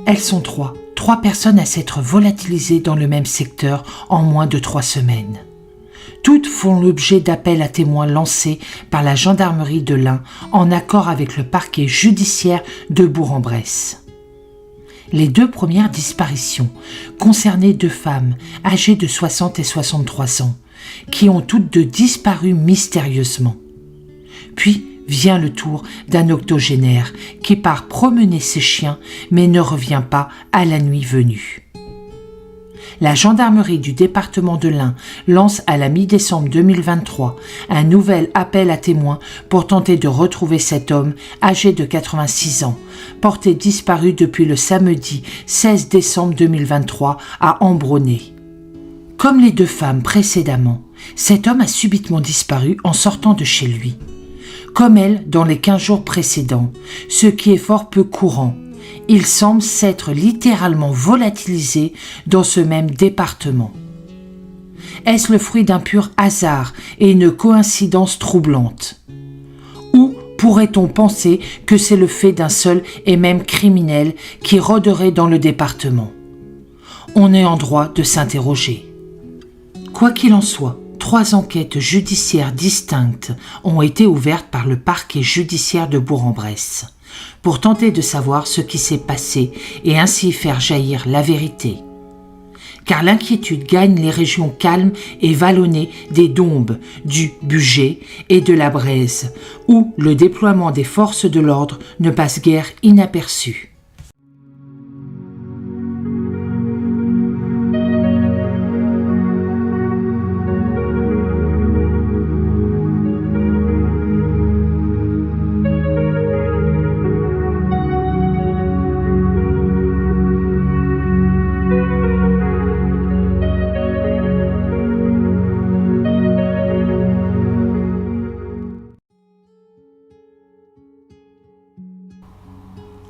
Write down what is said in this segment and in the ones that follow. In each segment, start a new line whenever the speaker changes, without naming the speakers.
Elles sont trois personnes à s'être volatilisées dans le même secteur en moins de 3 semaines. Toutes font l'objet d'appels à témoins lancés par la gendarmerie de l'Ain en accord avec le parquet judiciaire de Bourg-en-Bresse. Les 2 premières disparitions concernaient 2 femmes âgées de 60 et 63 ans qui ont toutes 2 disparu mystérieusement. Puis vient le tour d'un octogénaire qui part promener ses chiens mais ne revient pas à la nuit venue. La gendarmerie du département de l'Ain lance à la mi-décembre 2023 un nouvel appel à témoins pour tenter de retrouver cet homme âgé de 86 ans, porté disparu depuis le samedi 16 décembre 2023 à Ambronay. Comme les 2 femmes précédemment, cet homme a subitement disparu en sortant de chez lui. Comme elle dans les 15 jours précédents, ce qui est fort peu courant. Il semble s'être littéralement volatilisé dans ce même département. Est-ce le fruit d'un pur hasard et une coïncidence troublante? Ou pourrait-on penser que c'est le fait d'un seul et même criminel qui rôderait dans le département? On est en droit de s'interroger. Quoi qu'il en soit, 3 enquêtes judiciaires distinctes ont été ouvertes par le parquet judiciaire de Bourg-en-Bresse pour tenter de savoir ce qui s'est passé et ainsi faire jaillir la vérité. Car l'inquiétude gagne les régions calmes et vallonnées des Dombes, du Bugey et de la Braise, où le déploiement des forces de l'ordre ne passe guère inaperçu.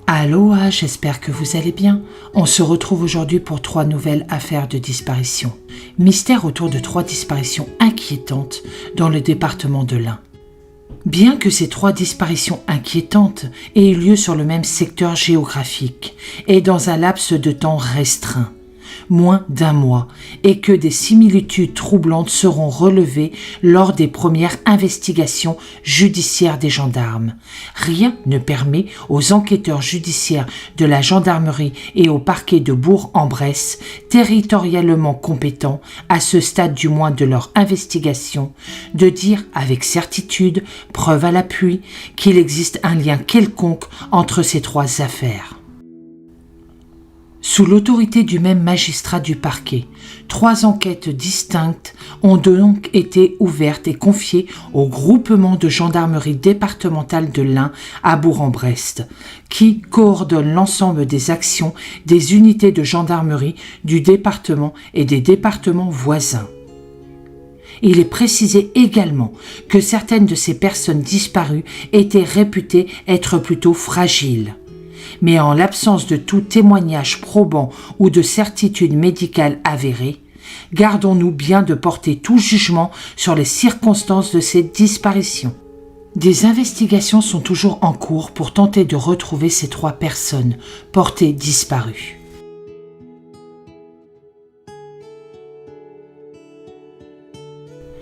Aloha, j'espère que vous allez bien. On se retrouve aujourd'hui pour 3 nouvelles affaires de disparition. Mystère autour de 3 disparitions inquiétantes dans le département de l'Ain. Bien que ces 3 disparitions inquiétantes aient eu lieu sur le même secteur géographique et dans un laps de temps restreint, moins d'1 mois, et que des similitudes troublantes seront relevées lors des premières investigations judiciaires des gendarmes. Rien ne permet aux enquêteurs judiciaires de la gendarmerie et au parquet de Bourg-en-Bresse, territorialement compétents à ce stade du moins de leur investigation, de dire avec certitude, preuve à l'appui, qu'il existe un lien quelconque entre ces 3 affaires. Sous l'autorité du même magistrat du parquet, 3 enquêtes distinctes ont donc été ouvertes et confiées au groupement de gendarmerie départementale de l'Ain à Bourg-en-Bresse, qui coordonne l'ensemble des actions des unités de gendarmerie du département et des départements voisins. Il est précisé également que certaines de ces personnes disparues étaient réputées être plutôt fragiles. Mais en l'absence de tout témoignage probant ou de certitude médicale avérée, gardons-nous bien de porter tout jugement sur les circonstances de ces disparitions. Des investigations sont toujours en cours pour tenter de retrouver ces 3 personnes portées disparues.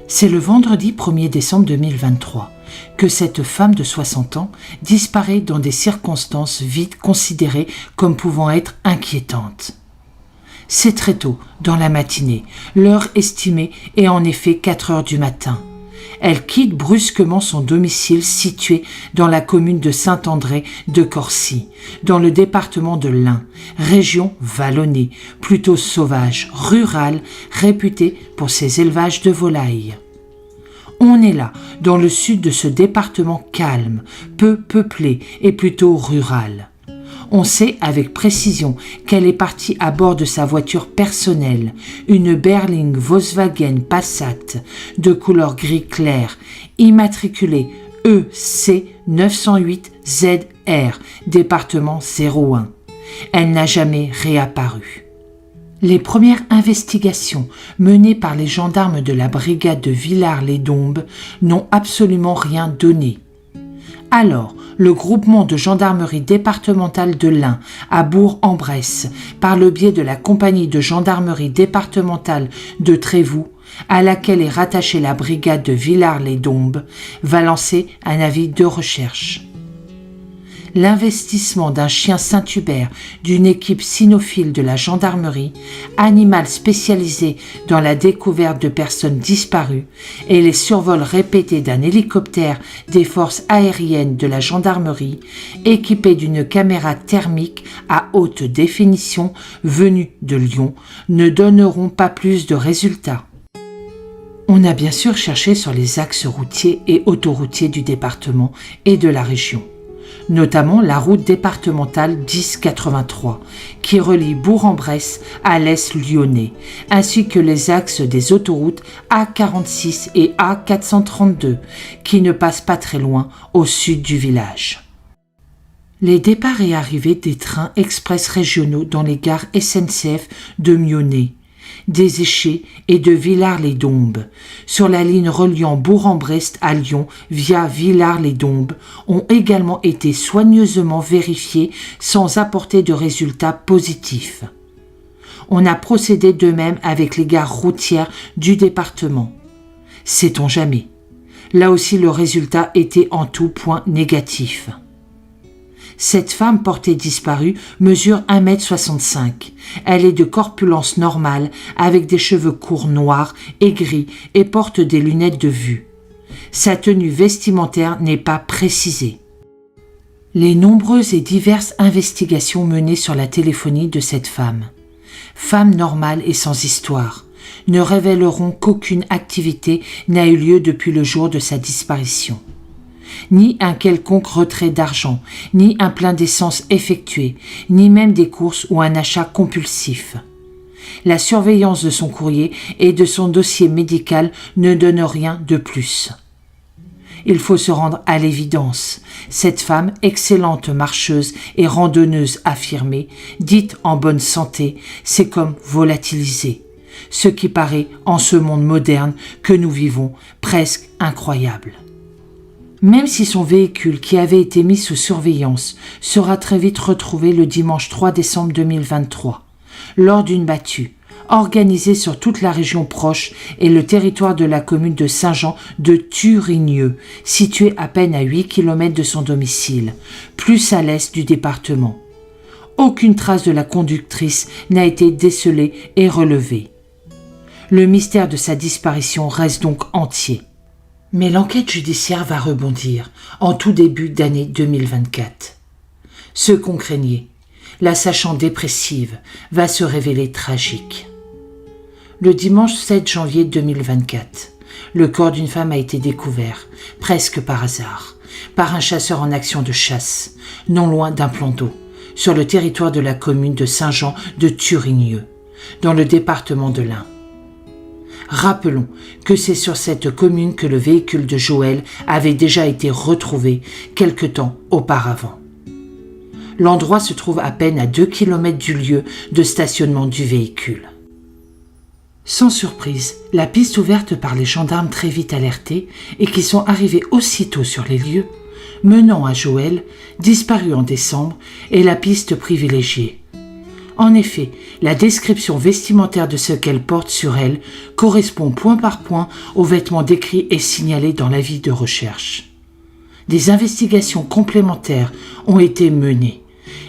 C'est le vendredi 1er décembre 2023 que cette femme de 60 ans disparaît dans des circonstances vite considérées comme pouvant être inquiétantes. C'est très tôt, dans la matinée, l'heure estimée est en effet 4 heures du matin. Elle quitte brusquement son domicile situé dans la commune de Saint-André de Corcy, dans le département de l'Ain, région vallonnée, plutôt sauvage, rurale, réputée pour ses élevages de volailles. On est là, dans le sud de ce département calme, peu peuplé et plutôt rural. On sait avec précision qu'elle est partie à bord de sa voiture personnelle, une berline Volkswagen Passat de couleur gris clair, immatriculée EC 908ZR, département 01. Elle n'a jamais réapparu. Les premières investigations menées par les gendarmes de la brigade de Villars-les-Dombes n'ont absolument rien donné. Alors, le groupement de gendarmerie départementale de l'Ain à Bourg-en-Bresse, par le biais de la compagnie de gendarmerie départementale de Trévoux, à laquelle est rattachée la brigade de Villars-les-Dombes, va lancer un avis de recherche. L'investissement d'un chien Saint-Hubert d'une équipe cynophile de la gendarmerie, animal spécialisé dans la découverte de personnes disparues, et les survols répétés d'un hélicoptère des forces aériennes de la gendarmerie, équipé d'une caméra thermique à haute définition venue de Lyon, ne donneront pas plus de résultats. On a bien sûr cherché sur les axes routiers et autoroutiers du département et de la région, notamment la route départementale 1083 qui relie Bourg-en-Bresse à l'est lyonnais, ainsi que les axes des autoroutes A46 et A432 qui ne passent pas très loin au sud du village. Les départs et arrivées des trains express régionaux dans les gares SNCF de Mionnet, des Échets et de Villars-les-Dombes, sur la ligne reliant Bourg-en-Bresse à Lyon via Villars-les-Dombes, ont également été soigneusement vérifiés sans apporter de résultats positifs. On a procédé de même avec les gares routières du département. Sait-on jamais? Là aussi, le résultat était en tout point négatif. Cette femme portée disparue mesure 1,65 m. Elle est de corpulence normale, avec des cheveux courts noirs et gris et porte des lunettes de vue. Sa tenue vestimentaire n'est pas précisée. Les nombreuses et diverses investigations menées sur la téléphonie de cette femme normale et sans histoire, ne révéleront qu'aucune activité n'a eu lieu depuis le jour de sa disparition. Ni un quelconque retrait d'argent, ni un plein d'essence effectué, ni même des courses ou un achat compulsif. La surveillance de son courrier et de son dossier médical ne donne rien de plus. Il faut se rendre à l'évidence. Cette femme, excellente marcheuse et randonneuse affirmée, dite en bonne santé, s'est comme volatilisée. Ce qui paraît, en ce monde moderne que nous vivons, presque incroyable. Même si son véhicule qui avait été mis sous surveillance sera très vite retrouvé le dimanche 3 décembre 2023, lors d'une battue, organisée sur toute la région proche et le territoire de la commune de Saint-Jean de Thurigneux, située à peine à 8 km de son domicile, plus à l'est du département. Aucune trace de la conductrice n'a été décelée et relevée. Le mystère de sa disparition reste donc entier. Mais l'enquête judiciaire va rebondir en tout début d'année 2024. Ce qu'on craignait, la sachant dépressive, va se révéler tragique. Le dimanche 7 janvier 2024, le corps d'une femme a été découvert, presque par hasard, par un chasseur en action de chasse, non loin d'un plan d'eau, sur le territoire de la commune de Saint-Jean de Thurigneux, dans le département de l'Ain. Rappelons que c'est sur cette commune que le véhicule de Joël avait déjà été retrouvé quelque temps auparavant. L'endroit se trouve à peine à 2 km du lieu de stationnement du véhicule. Sans surprise, la piste ouverte par les gendarmes très vite alertés et qui sont arrivés aussitôt sur les lieux, menant à Joël, disparu en décembre, est la piste privilégiée. En effet, la description vestimentaire de ce qu'elle porte sur elle correspond point par point aux vêtements décrits et signalés dans l'avis de recherche. Des investigations complémentaires ont été menées.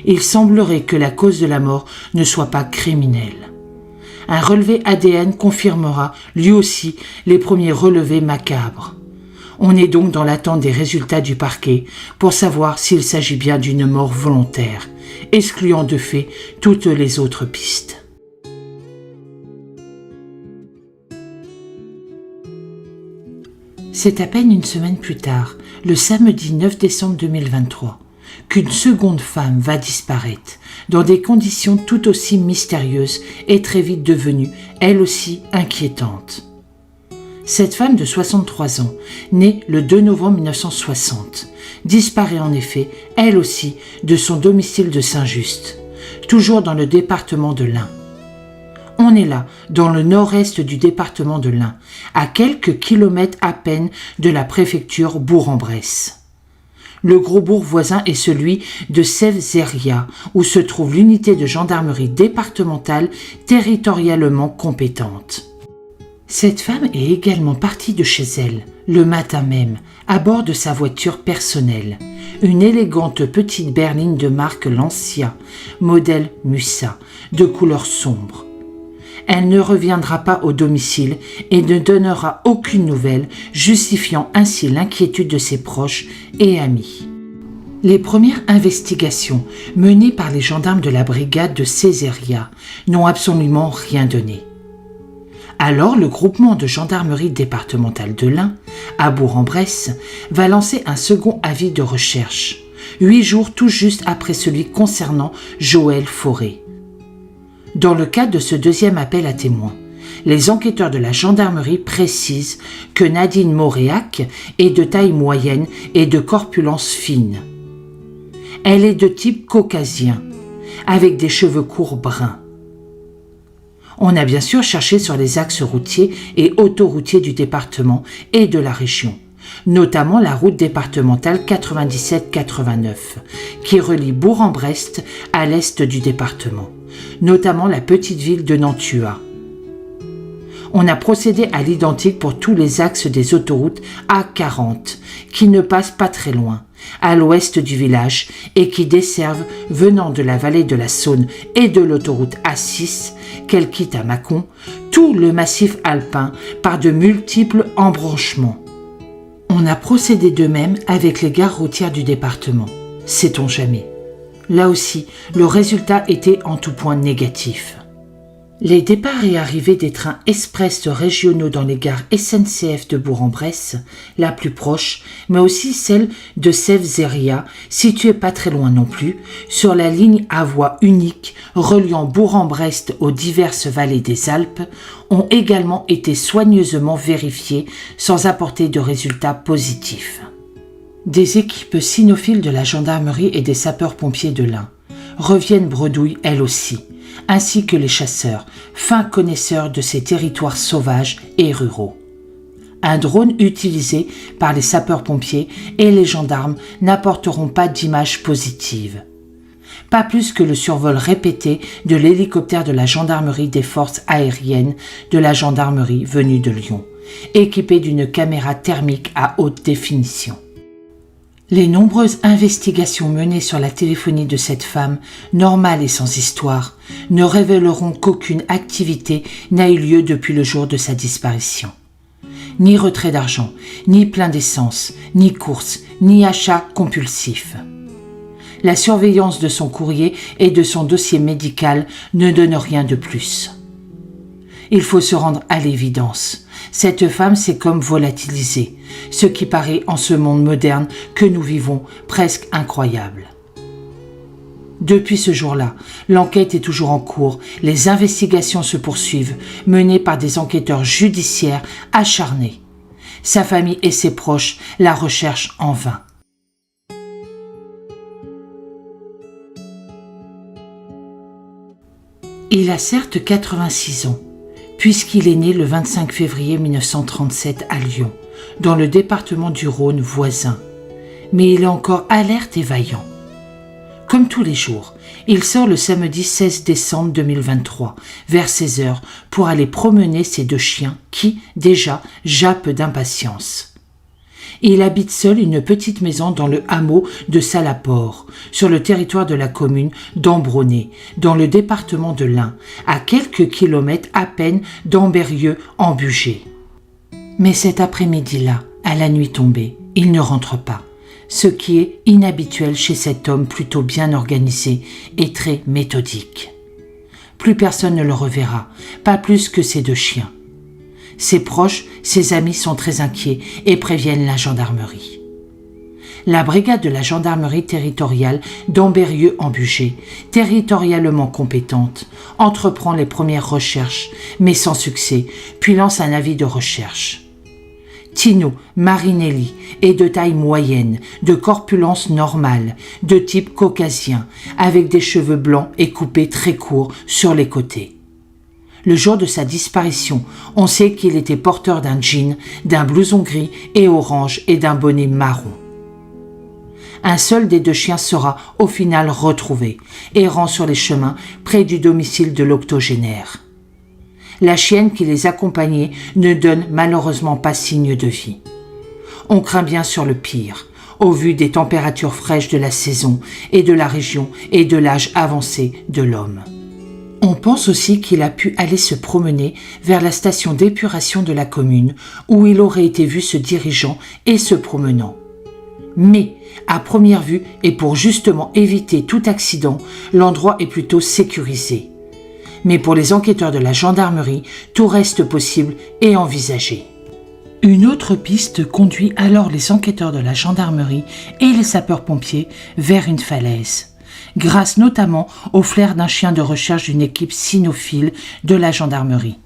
Il semblerait que la cause de la mort ne soit pas criminelle. Un relevé ADN confirmera, lui aussi, les premiers relevés macabres. On est donc dans l'attente des résultats du parquet pour savoir s'il s'agit bien d'une mort volontaire, excluant de fait toutes les autres pistes. C'est à peine une semaine plus tard, le samedi 9 décembre 2023, qu'une seconde femme va disparaître, dans des conditions tout aussi mystérieuses et très vite devenues, elle aussi, inquiétantes. Cette femme de 63 ans, née le 2 novembre 1960, disparaît en effet, elle aussi, de son domicile de Saint-Just, toujours dans le département de l'Ain. On est là, dans le nord-est du département de l'Ain, à quelques kilomètres à peine de la préfecture Bourg-en-Bresse. Le gros bourg voisin est celui de Sevzéria, où se trouve l'unité de gendarmerie départementale territorialement compétente. Cette femme est également partie de chez elle, le matin même, à bord de sa voiture personnelle, une élégante petite berline de marque Lancia, modèle Musa, de couleur sombre. Elle ne reviendra pas au domicile et ne donnera aucune nouvelle, justifiant ainsi l'inquiétude de ses proches et amis. Les premières investigations menées par les gendarmes de la brigade de Césaria n'ont absolument rien donné. Alors le groupement de gendarmerie départementale de l'Ain, à Bourg-en-Bresse, va lancer un second avis de recherche, 8 jours tout juste après celui concernant Joël Fauré. Dans le cadre de ce deuxième appel à témoins, les enquêteurs de la gendarmerie précisent que Nadine Moréac est de taille moyenne et de corpulence fine. Elle est de type caucasien, avec des cheveux courts bruns. On a bien sûr cherché sur les axes routiers et autoroutiers du département et de la région, notamment la route départementale 97-89, qui relie Bourg-en-Bresse à l'est du département, notamment la petite ville de Nantua. On a procédé à l'identique pour tous les axes des autoroutes A40, qui ne passent pas très loin, à l'ouest du village et qui desservent, venant de la vallée de la Saône et de l'autoroute A6, qu'elle quitte à Mâcon, tout le massif alpin par de multiples embranchements. On a procédé de même avec les gares routières du département. Sait-on jamais? Là aussi, le résultat était en tout point négatif. Les départs et arrivées des trains express régionaux dans les gares SNCF de Bourg-en-Bresse, la plus proche, mais aussi celle de Sevzéria, située pas très loin non plus, sur la ligne à voie unique reliant Bourg-en-Bresse aux diverses vallées des Alpes, ont également été soigneusement vérifiés sans apporter de résultats positifs. Des équipes cynophiles de la gendarmerie et des sapeurs-pompiers de l'Ain reviennent bredouille elles aussi, ainsi que les chasseurs, fins connaisseurs de ces territoires sauvages et ruraux. Un drone utilisé par les sapeurs-pompiers et les gendarmes n'apporteront pas d'image positive. Pas plus que le survol répété de l'hélicoptère de la gendarmerie des forces aériennes de la gendarmerie venue de Lyon, équipé d'une caméra thermique à haute définition. Les nombreuses investigations menées sur la téléphonie de cette femme, normale et sans histoire, ne révéleront qu'aucune activité n'a eu lieu depuis le jour de sa disparition. Ni retrait d'argent, ni plein d'essence, ni course, ni achat compulsif. La surveillance de son courrier et de son dossier médical ne donne rien de plus. Il faut se rendre à l'évidence. Cette femme s'est comme volatilisée, ce qui paraît en ce monde moderne que nous vivons presque incroyable. Depuis ce jour-là, l'enquête est toujours en cours, les investigations se poursuivent, menées par des enquêteurs judiciaires acharnés. Sa famille et ses proches la recherchent en vain. Il a certes 86 ans, puisqu'il est né le 25 février 1937 à Lyon, dans le département du Rhône voisin. Mais il est encore alerte et vaillant. Comme tous les jours, il sort le samedi 16 décembre 2023, vers 16h, pour aller promener ses 2 chiens qui, déjà, jappent d'impatience. Il habite seul une petite maison dans le hameau de Salaport, sur le territoire de la commune d'Ambronay, dans le département de l'Ain, à quelques kilomètres à peine d'Ambérieu-en-Bugey. Mais cet après-midi-là, à la nuit tombée, il ne rentre pas, ce qui est inhabituel chez cet homme plutôt bien organisé et très méthodique. Plus personne ne le reverra, pas plus que ses 2 chiens. Ses proches, ses amis sont très inquiets et préviennent la gendarmerie. La brigade de la gendarmerie territoriale d'Ambérieu-en-Bugey, territorialement compétente, entreprend les premières recherches, mais sans succès, puis lance un avis de recherche. Tino Marinelli est de taille moyenne, de corpulence normale, de type caucasien, avec des cheveux blancs et coupés très courts sur les côtés. Le jour de sa disparition, on sait qu'il était porteur d'un jean, d'un blouson gris et orange et d'un bonnet marron. Un seul des 2 chiens sera au final retrouvé, errant sur les chemins près du domicile de l'octogénaire. La chienne qui les accompagnait ne donne malheureusement pas signe de vie. On craint bien sur le pire, au vu des températures fraîches de la saison et de la région et de l'âge avancé de l'homme. On pense aussi qu'il a pu aller se promener vers la station d'épuration de la commune où il aurait été vu se dirigeant et se promenant. Mais, à première vue et pour justement éviter tout accident, l'endroit est plutôt sécurisé. Mais pour les enquêteurs de la gendarmerie, tout reste possible et envisagé. Une autre piste conduit alors les enquêteurs de la gendarmerie et les sapeurs-pompiers vers une falaise, grâce notamment au flair d'un chien de recherche d'une équipe cynophile de la gendarmerie.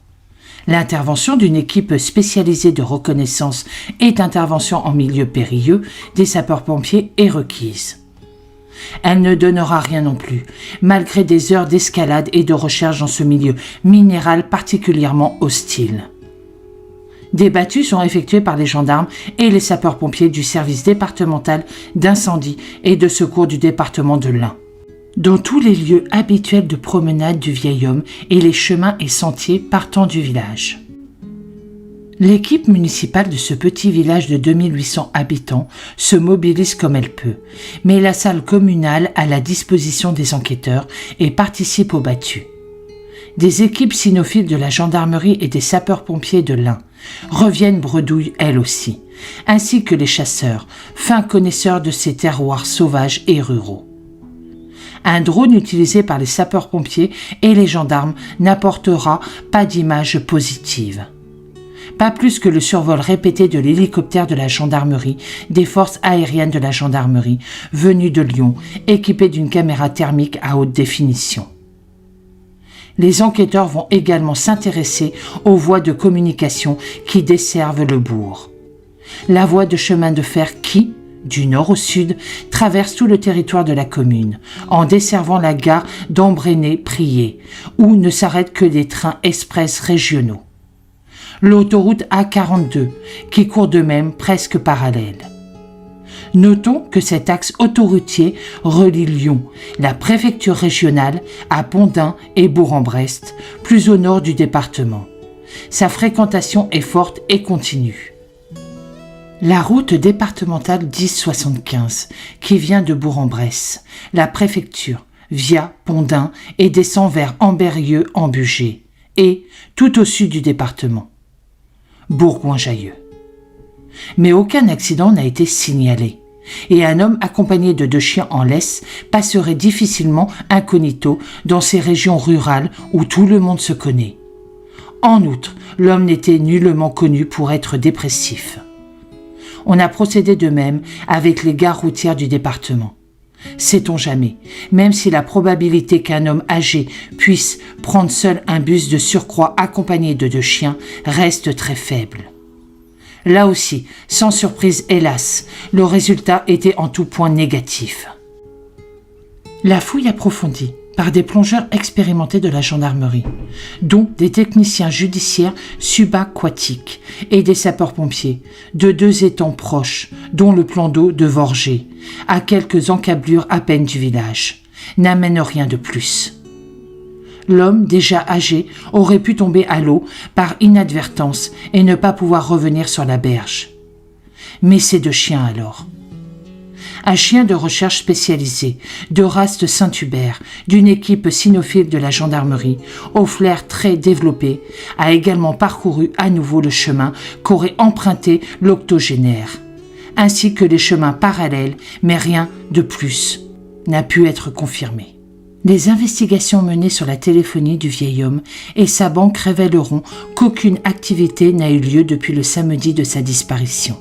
L'intervention d'une équipe spécialisée de reconnaissance et d'intervention en milieu périlleux des sapeurs-pompiers est requise. Elle ne donnera rien non plus, malgré des heures d'escalade et de recherche dans ce milieu minéral particulièrement hostile. Des battues sont effectuées par les gendarmes et les sapeurs-pompiers du service départemental d'incendie et de secours du département de l'Ain, dans tous les lieux habituels de promenade du vieil homme et les chemins et sentiers partant du village. L'équipe municipale de ce petit village de 2800 habitants se mobilise comme elle peut, met la salle communale à la disposition des enquêteurs et participe aux battues. Des équipes cynophiles de la gendarmerie et des sapeurs-pompiers de l'Ain reviennent bredouilles elles aussi, ainsi que les chasseurs, fins connaisseurs de ces terroirs sauvages et ruraux. Un drone utilisé par les sapeurs-pompiers et les gendarmes n'apportera pas d'image positive. Pas plus que le survol répété de l'hélicoptère de la gendarmerie, des forces aériennes de la gendarmerie, venu de Lyon, équipé d'une caméra thermique à haute définition. Les enquêteurs vont également s'intéresser aux voies de communication qui desservent le bourg. La voie de chemin de fer qui, du nord au sud, traverse tout le territoire de la commune, en desservant la gare d'Embréné-Prié, où ne s'arrêtent que des trains express régionaux. L'autoroute A42, qui court de même presque parallèle. Notons que cet axe autoroutier relie Lyon, la préfecture régionale, à Pont-d'Ain et Bourg-en-Bresse, plus au nord du département. Sa fréquentation est forte et continue. La route départementale 1075, qui vient de Bourg-en-Bresse, la préfecture, via Pont-d'Ain et descend vers Ambérieux en Bugey, et tout au sud du département. Bourgoin-Jallieu. Mais aucun accident n'a été signalé, et un homme accompagné de 2 chiens en laisse passerait difficilement incognito dans ces régions rurales où tout le monde se connaît. En outre, l'homme n'était nullement connu pour être dépressif. On a procédé de même avec les gares routières du département. Sait-on jamais, même si la probabilité qu'un homme âgé puisse prendre seul un bus de surcroît accompagné de 2 chiens reste très faible. Là aussi, sans surprise hélas, le résultat était en tout point négatif. La fouille approfondie par des plongeurs expérimentés de la gendarmerie, dont des techniciens judiciaires subaquatiques et des sapeurs-pompiers, de 2 étangs proches, dont le plan d'eau de Vorgé, à quelques encablures à peine du village, n'amène rien de plus. L'homme, déjà âgé, aurait pu tomber à l'eau par inadvertance et ne pas pouvoir revenir sur la berge. Mais ces 2 chiens alors ? Un chien de recherche spécialisé, de race de Saint-Hubert, d'une équipe cynophile de la gendarmerie, au flair très développé, a également parcouru à nouveau le chemin qu'aurait emprunté l'octogénaire, ainsi que les chemins parallèles, mais rien de plus n'a pu être confirmé. Les investigations menées sur la téléphonie du vieil homme et sa banque révéleront qu'aucune activité n'a eu lieu depuis le samedi de sa disparition.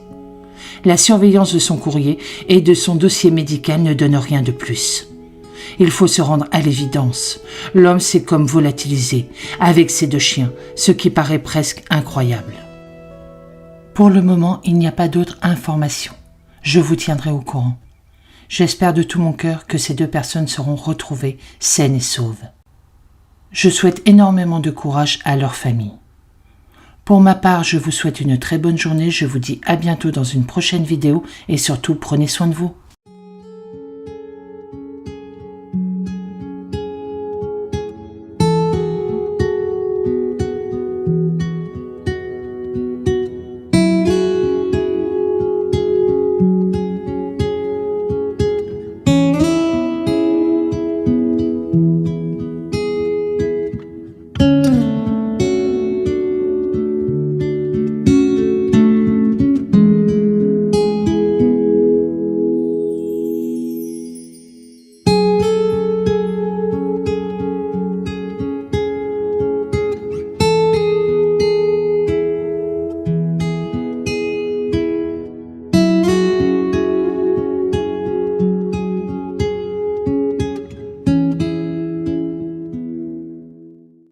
La surveillance de son courrier et de son dossier médical ne donne rien de plus. Il faut se rendre à l'évidence. L'homme s'est comme volatilisé avec ses 2 chiens, ce qui paraît presque incroyable. Pour le moment, il n'y a pas d'autres informations. Je vous tiendrai au courant. J'espère de tout mon cœur que ces 2 personnes seront retrouvées saines et sauves. Je souhaite énormément de courage à leur famille. Pour ma part, je vous souhaite une très bonne journée, je vous dis à bientôt dans une prochaine vidéo et surtout prenez soin de vous.